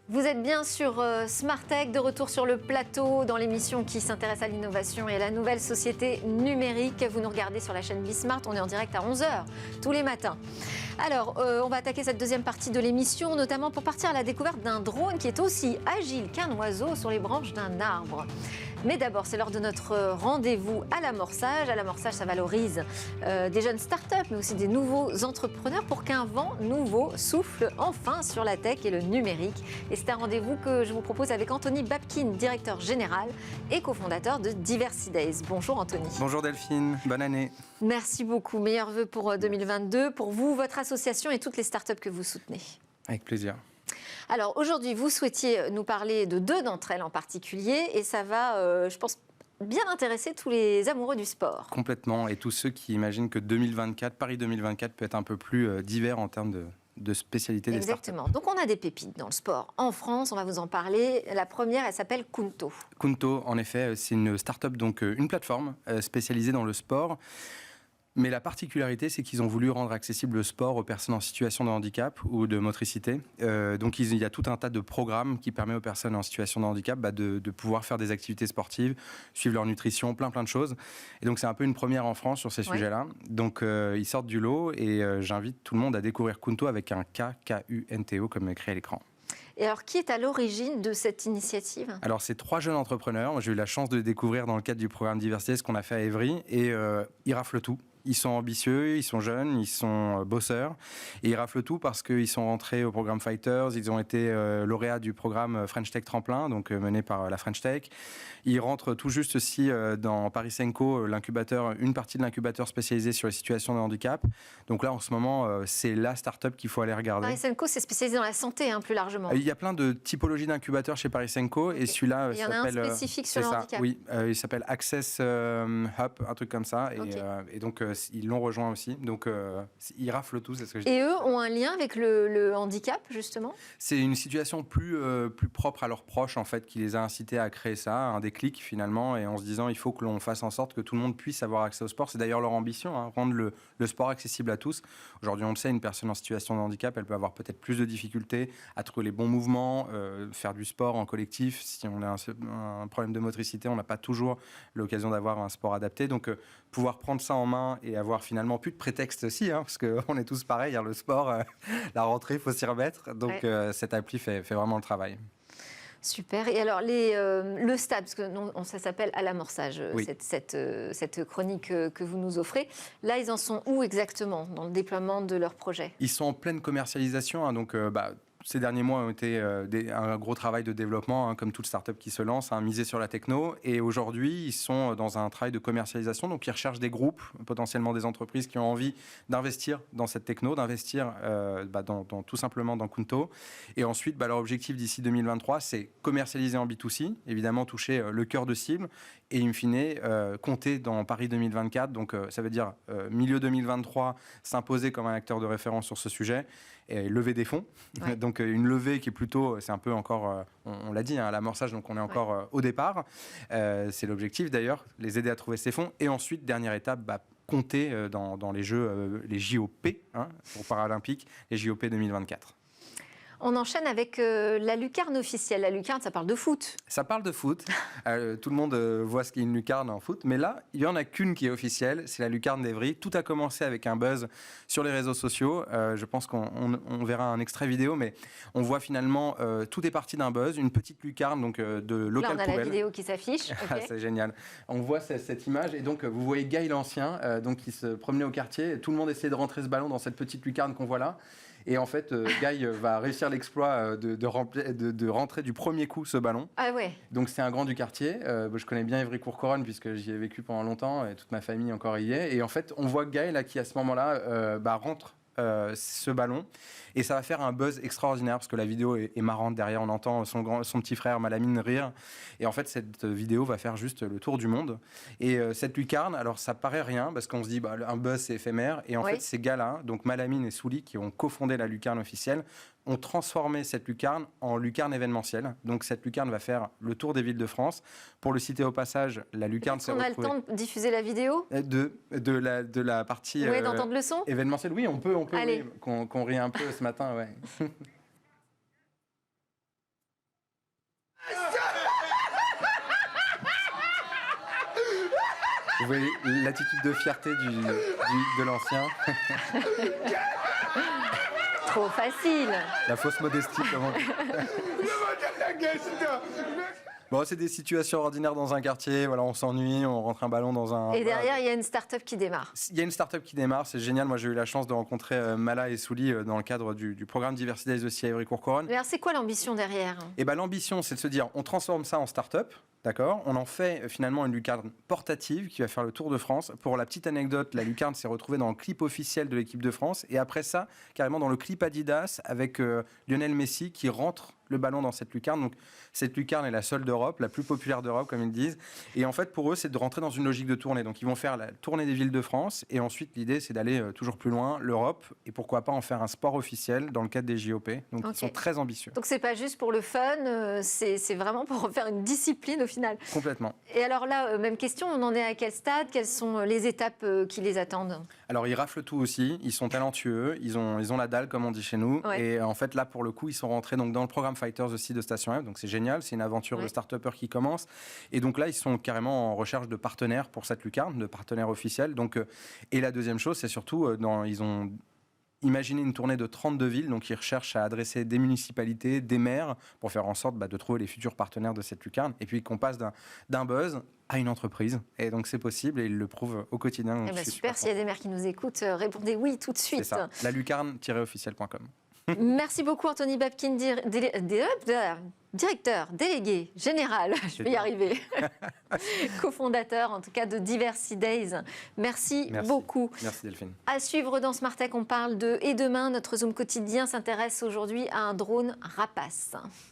Vous êtes bien sur Smart Tech, de retour sur le plateau dans l'émission qui s'intéresse à l'innovation et à la nouvelle société numérique. Vous nous regardez sur la chaîne Bismart, on est en direct à 11h tous les matins. Alors, on va attaquer cette deuxième partie de l'émission, notamment pour partir à la découverte d'un drone qui est aussi agile qu'un oiseau sur les branches d'un arbre. Mais d'abord, c'est l'heure de notre rendez-vous à l'amorçage. À l'amorçage, ça valorise des jeunes startups, mais aussi des nouveaux entrepreneurs pour qu'un vent nouveau souffle enfin sur la tech et le numérique. Et c'est un rendez-vous que je vous propose avec Anthony Babkin, directeur général et cofondateur de Diversity Days. Bonjour Anthony. Bonjour Delphine, bonne année. Merci beaucoup. Meilleurs vœux pour 2022, pour vous, votre association et toutes les startups que vous soutenez. Avec plaisir. Alors aujourd'hui, vous souhaitiez nous parler de deux d'entre elles en particulier et ça va, je pense, bien intéresser tous les amoureux du sport. Complètement, et tous ceux qui imaginent que 2024, Paris 2024 peut être un peu plus divers en termes de spécialité des startups. Exactement. Donc on a des pépites dans le sport. En France, on va vous en parler. La première, elle s'appelle Kunto. Kunto, en effet, c'est une startup, donc une plateforme spécialisée dans le sport. Mais la particularité, c'est qu'ils ont voulu rendre accessible le sport aux personnes en situation de handicap ou de motricité. Donc il y a tout un tas de programmes qui permettent aux personnes en situation de handicap de pouvoir faire des activités sportives, suivre leur nutrition, plein de choses. Et donc c'est un peu une première en France sur ces sujets-là. Donc ils sortent du lot et j'invite tout le monde à découvrir Kunto avec un K, K-U-N-T-O comme écrit à l'écran. Et alors, qui est à l'origine de cette initiative ? Alors, c'est 3 jeunes entrepreneurs. J'ai eu la chance de les découvrir dans le cadre du programme Diversité, ce qu'on a fait à Évry. Et ils raflent tout. Ils sont ambitieux, ils sont jeunes, ils sont bosseurs. Et ils raflent tout parce qu'ils sont rentrés au programme Fighters. Ils ont été lauréats du programme French Tech Tremplin, donc mené par la French Tech. Ils rentrent tout juste aussi dans Paris Senko, l'incubateur, une partie de l'incubateur spécialisé sur les situations de handicap. Donc là, en ce moment, c'est la start-up qu'il faut aller regarder. Paris Senko, c'est spécialisé dans la santé, plus largement. Il y a plein de typologies d'incubateurs chez Paris Senko. Okay. Et celui-là il y en a un spécifique sur le handicap. Oui, il s'appelle Access Hub, un truc comme ça. Et donc, ils l'ont rejoint aussi. Donc, ils raflent tout, c'est ce que je dis. Et eux ont un lien avec le handicap, justement ? C'est une situation plus propre à leurs proches, en fait, qui les a incités à créer ça, un déclic, finalement, et en se disant, il faut que l'on fasse en sorte que tout le monde puisse avoir accès au sport. C'est d'ailleurs leur ambition, rendre le sport accessible à tous. Aujourd'hui, on le sait, une personne en situation de handicap, elle peut avoir peut-être plus de difficultés à trouver les bons mouvements, faire du sport en collectif. Si on a un problème de motricité, on n'a pas toujours l'occasion d'avoir un sport adapté. Donc, pouvoir prendre ça en main et avoir finalement plus de prétexte aussi, parce qu'on est tous pareils, le sport, la rentrée, il faut s'y remettre. Donc, cette appli fait vraiment le travail. Super. Et alors, le stade, parce que ça s'appelle à l'amorçage, oui. cette chronique que vous nous offrez. Là, ils en sont où exactement dans le déploiement de leur projet ? Ils sont en pleine commercialisation, donc ces derniers mois ont été un gros travail de développement, comme toute start-up qui se lance, miser sur la techno. Et aujourd'hui, ils sont dans un travail de commercialisation. Donc, ils recherchent des groupes, potentiellement des entreprises qui ont envie d'investir dans cette techno, d'investir tout simplement dans Kunto. Et ensuite, leur objectif d'ici 2023, c'est commercialiser en B2C, évidemment toucher le cœur de cible. Et in fine, compter dans Paris 2024. Donc, ça veut dire milieu 2023, s'imposer comme un acteur de référence sur ce sujet et lever des fonds. Ouais. Donc, une levée qui est plutôt, c'est un peu encore, on l'a dit, à l'amorçage, donc on est encore au départ. C'est l'objectif d'ailleurs, les aider à trouver ces fonds. Et ensuite, dernière étape, compter dans les Jeux, les JOP, pour Paralympiques, les JOP 2024. On enchaîne avec la lucarne officielle. La lucarne, ça parle de foot. Ça parle de foot. Tout le monde voit ce qu'est une lucarne en foot. Mais là, il n'y en a qu'une qui est officielle. C'est la lucarne d'Évry. Tout a commencé avec un buzz sur les réseaux sociaux. Je pense qu'on verra un extrait vidéo. Mais on voit finalement, tout est parti d'un buzz. Une petite lucarne donc, de local poubelle. Là, on a poubelle. la vidéo qui s'affiche. Okay. C'est génial. On voit cette image. Et donc, vous voyez Guy l'ancien, qui se promenait au quartier. Tout le monde essayait de rentrer ce ballon dans cette petite lucarne qu'on voit là. Et en fait, Guy va réussir l'exploit de rentrer du premier coup ce ballon. Ah ouais. Donc c'est un grand du quartier. Je connais bien Évry-Courcouronnes puisque j'y ai vécu pendant longtemps et toute ma famille encore y est. Et en fait, on voit Guy là qui à ce moment-là rentre ce ballon. Et ça va faire un buzz extraordinaire parce que la vidéo est marrante. Derrière, on entend son petit frère Malamine rire. Et en fait, cette vidéo va faire juste le tour du monde. Et cette lucarne, alors ça paraît rien parce qu'on se dit un buzz c'est éphémère. Et en fait, ces gars-là, donc Malamine et Souli, qui ont cofondé la lucarne officielle, ont transformé cette lucarne en lucarne événementielle. Donc cette lucarne va faire le tour des villes de France. Pour le citer au passage, la lucarne s'est retrouvée... On a le temps de diffuser la vidéo de la partie d'entendre le son événementielle. Oui, on peut Allez. Oui, qu'on rit un peu ce matin, ouais. Vous voyez l'attitude de fierté de l'ancien. Trop facile. La fausse modestie, comment... Bon, c'est des situations ordinaires dans un quartier, voilà, on s'ennuie, on rentre un ballon dans un... Et derrière, il y a une start-up qui démarre. Il y a une start-up qui démarre, c'est génial. Moi, j'ai eu la chance de rencontrer Mala et Souli dans le cadre du programme Diversity Days aussi à Ivry-Courcouronne. Mais alors, c'est quoi l'ambition derrière? Et ben, l'ambition, c'est de se dire, on transforme ça en start-up. D'accord. On en fait finalement une lucarne portative qui va faire le tour de France. Pour la petite anecdote, la lucarne s'est retrouvée dans le clip officiel de l'équipe de France. Et après ça, carrément dans le clip Adidas avec Lionel Messi qui rentre le ballon dans cette lucarne. Donc cette lucarne est la seule d'Europe, la plus populaire d'Europe comme ils disent. Et en fait pour eux c'est de rentrer dans une logique de tournée. Donc ils vont faire la tournée des villes de France et ensuite l'idée c'est d'aller toujours plus loin, l'Europe, et pourquoi pas en faire un sport officiel dans le cadre des JOP. Donc ils sont très ambitieux. Donc c'est pas juste pour le fun, c'est vraiment pour en faire une discipline au final. Complètement. Et alors là, même question, on en est à quel stade? Quelles sont les étapes qui les attendent? Alors ils raflent tout aussi, ils sont talentueux, ils ont la dalle comme on dit chez nous. Ouais. Et en fait là pour le coup ils sont rentrés donc dans le programme Fighters aussi de Station F, donc c'est génial, c'est une aventure de start-upers qui commence. Et donc là ils sont carrément en recherche de partenaires pour cette lucarne, de partenaires officiels. Donc, et la deuxième chose c'est surtout, ils ont imaginé une tournée de 32 villes, donc ils recherchent à adresser des municipalités, des maires, pour faire en sorte de trouver les futurs partenaires de cette lucarne, et puis qu'on passe d'un buzz à une entreprise. Et donc c'est possible, et ils le prouvent au quotidien. Super, s'il y a des maires qui nous écoutent, répondez oui tout de suite. C'est ça, la lucarne-officiel.com. Merci beaucoup Anthony Babkin, directeur délégué général, je vais y arriver, cofondateur en tout cas de Diversity Days. Merci beaucoup. Merci Delphine. À suivre dans Smart Tech, on parle de Et demain, notre Zoom quotidien s'intéresse aujourd'hui à un drone rapace.